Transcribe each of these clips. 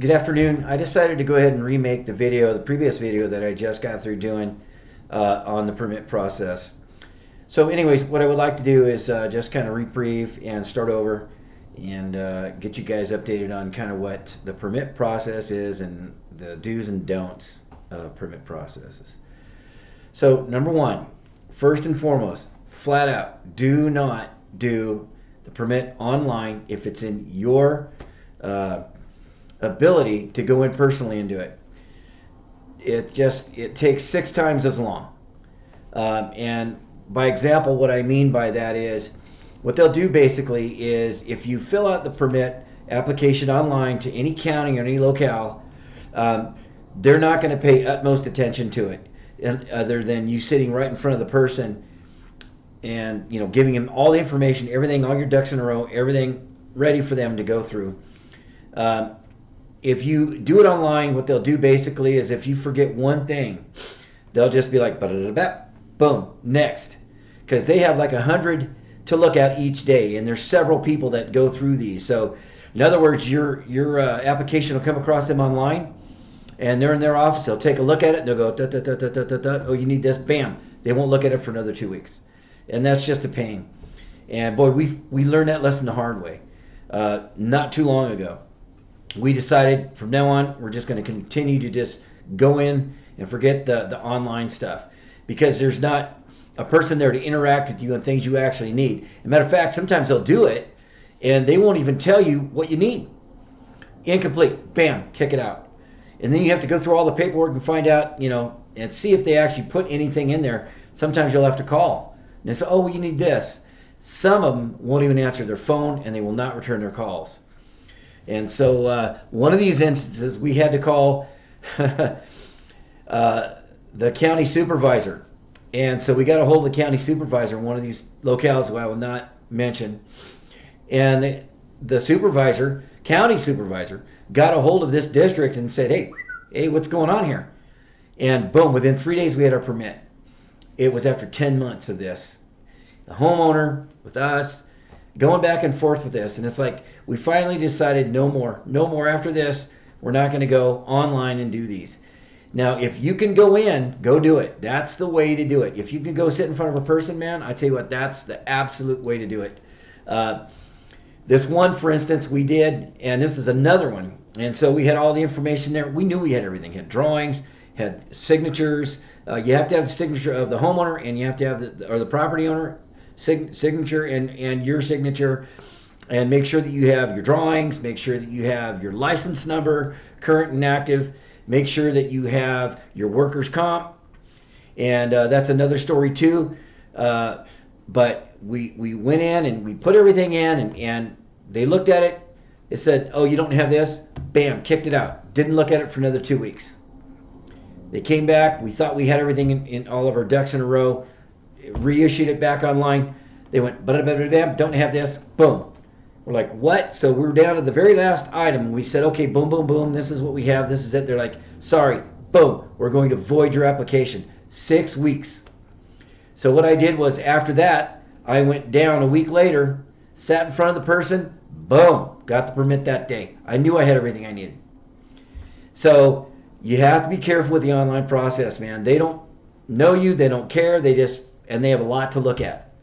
Good afternoon. I decided to go ahead and remake the previous video that I just got through doing on the permit process. So anyways, what I would like to do is just kind of reprieve and start over and get you guys updated on kind of what the permit process is and the do's and don'ts of permit processes. So number one, first and foremost, flat out, do not do the permit online if it's in your uh, ability to go in personally and do it. It takes 6 times as long. And by example, what I mean by that is what they'll do basically is if you fill out the permit application online to any county or any locale, they're not going to pay utmost attention to it, other than you sitting right in front of the person and giving them all the information, everything, all your ducks in a row, everything ready for them to go through. If you do it online, what they'll do basically is if you forget one thing, they'll just be like, boom, next. Because they have like 100 to look at each day, and there's several people that go through these. So in other words, your application will come across them online, and they're in their office. They'll take a look at it, and they'll go, da, da, da, da, da, da, da. Oh, you need this, bam. They won't look at it for another 2 weeks. And that's just a pain. And boy, we learned that lesson the hard way not too long ago. We decided from now on we're just going to continue to just go in and forget the online stuff, because there's not a person there to interact with you on things you actually need. As a matter of fact, sometimes they'll do it and they won't even tell you what you need. Incomplete, bam, kick it out. And then you have to go through all the paperwork and find out, and see if they actually put anything in there. Sometimes you'll have to call and they say, oh, well, you need this. Some of them won't even answer their phone, and they will not return their calls. And so one of these instances, we had to call the county supervisor. And so we got a hold of the county supervisor in one of these locales who I will not mention. And the supervisor, county supervisor, got a hold of this district and said, hey, what's going on here? And boom, within 3 days we had our permit. It was after 10 months of this. The homeowner with us, going back and forth with this, and it's like we finally decided no more after this. We're not going to go online and do these. Now, if you can go in, go do it. That's the way to do it. If you can go sit in front of a person, man, I tell you what, that's the absolute way to do it. This one, for instance, we did, and this is another one. And so we had all the information there. We knew we had everything. Had drawings, had signatures. You have to have the signature of the homeowner, and you have to have the property owner signature and your signature, and make sure that you have your drawings, make sure that you have your license number current and active, make sure that you have your workers' comp, and that's another story too. But we went in and we put everything in, and they looked at it. It said, oh, you don't have this. Bam, kicked it out. Didn't look at it for another 2 weeks. They came back. We thought we had everything in all of our ducks in a row. Reissued it back online. They went, don't have this. Boom. We're like, what? So we were down to the very last item. We said, okay, boom, boom, boom. This is what we have. This is it. They're like, sorry. Boom. We're going to void your application. 6 weeks. So what I did was, after that, I went down a week later, sat in front of the person. Boom. Got the permit that day. I knew I had everything I needed. So you have to be careful with the online process, man. They don't know you. They don't care. And they have a lot to look at.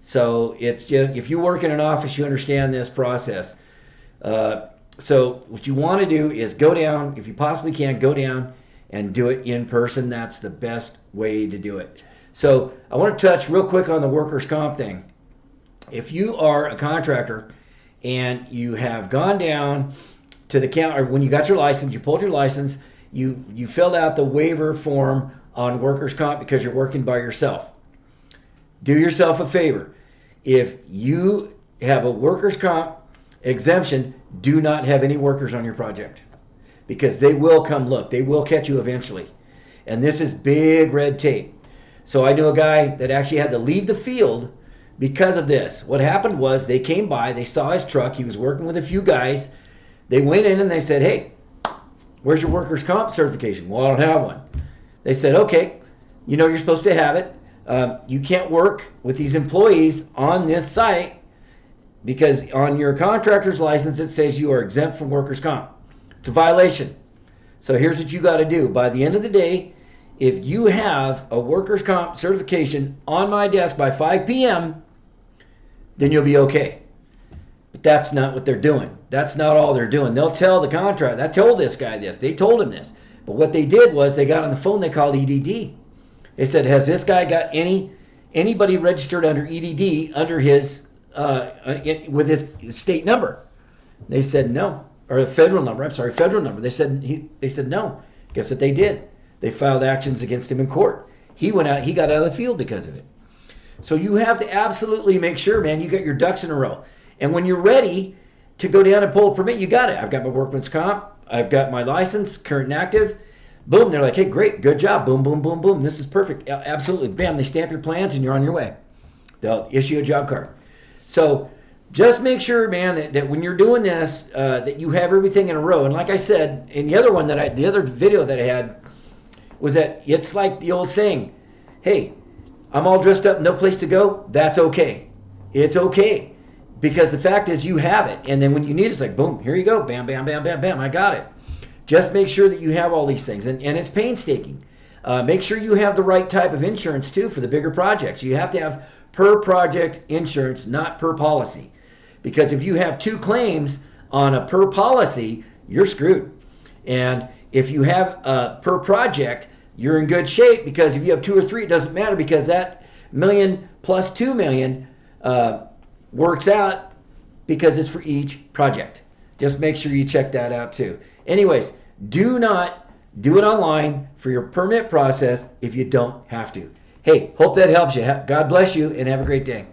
So it's just, if you work in an office, you understand this process. So what you want to do is go down, if you possibly can, go down and do it in person. That's the best way to do it. So I want to touch real quick on the workers' comp thing. If you are a contractor and you have gone down to the county, or when you got your license, you pulled your license, you filled out the waiver form on workers' comp because you're working by yourself. Do yourself a favor. If you have a workers' comp exemption, do not have any workers on your project, because they will come look. They will catch you eventually. And this is big red tape. So I knew a guy that actually had to leave the field because of this. What happened was, they came by, they saw his truck. He was working with a few guys. They went in and they said, hey, where's your workers' comp certification? Well, I don't have one. They said, okay, you're supposed to have it. You can't work with these employees on this site because on your contractor's license it says you are exempt from workers' comp. It's a violation. So here's what you got to do. By the end of the day, if you have a workers' comp certification on my desk by 5 p.m., then you'll be okay. But that's not what they're doing. That's not all they're doing. They'll tell the contractor, I told this guy this. They told him this. But what they did was they got on the phone, they called EDD. They said, has this guy got anybody registered under EDD under his with his state number? They said no, or a federal number. I'm sorry, federal number. They said no. Guess what they did? They filed actions against him in court. He went out. He got out of the field because of it. So you have to absolutely make sure, man, you got your ducks in a row. And when you're ready to go down and pull a permit, you got it. I've got my workman's comp. I've got my license, current and active. Boom, they're like, hey, great, good job. Boom, boom, boom, boom. This is perfect. Absolutely. Bam, they stamp your plans and you're on your way. They'll issue a job card. So just make sure, man, that when you're doing this, that you have everything in a row. And like I said, in the other one the other video that I had was that it's like the old saying, hey, I'm all dressed up, no place to go. That's okay. It's okay. Because the fact is you have it. And then when you need it, it's like, boom, here you go. Bam, bam, bam, bam, bam. I got it. Just make sure that you have all these things. And it's painstaking. Make sure you have the right type of insurance, too, for the bigger projects. You have to have per project insurance, not per policy. Because if you have 2 claims on a per policy, you're screwed. And if you have per project, you're in good shape, because if you have 2 or 3, it doesn't matter, because that million plus 2 million works out because it's for each project. Just make sure you check that out too. Anyways, do not do it online for your permit process if you don't have to. Hey, hope that helps you. God bless you and have a great day.